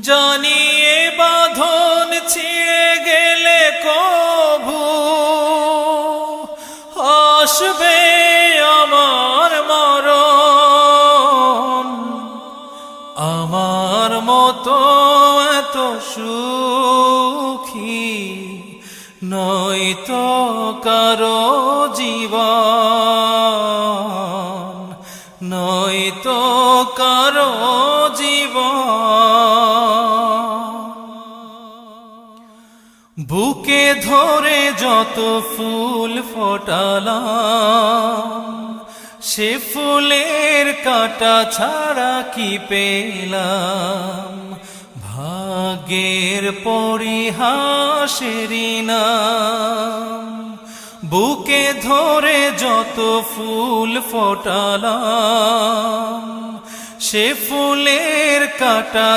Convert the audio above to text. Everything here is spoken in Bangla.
জানিয়ে বাঁধন ছিঁড়ে গেলে কভু আসবে আমার মরণ। আমার মতো এত সুখী নয়তো কারো জীবন, নয়তো কারো জীবন। বুকে ধরে যত ফুল ফোটালাম, সে ফুলের কাঁটা ছাড়া কি পেলাম? ভাগ্যের পরিহাসেরই নাম। বুকে ধরে যত ফুল ফোটালাম, সে ফুলের কাঁটা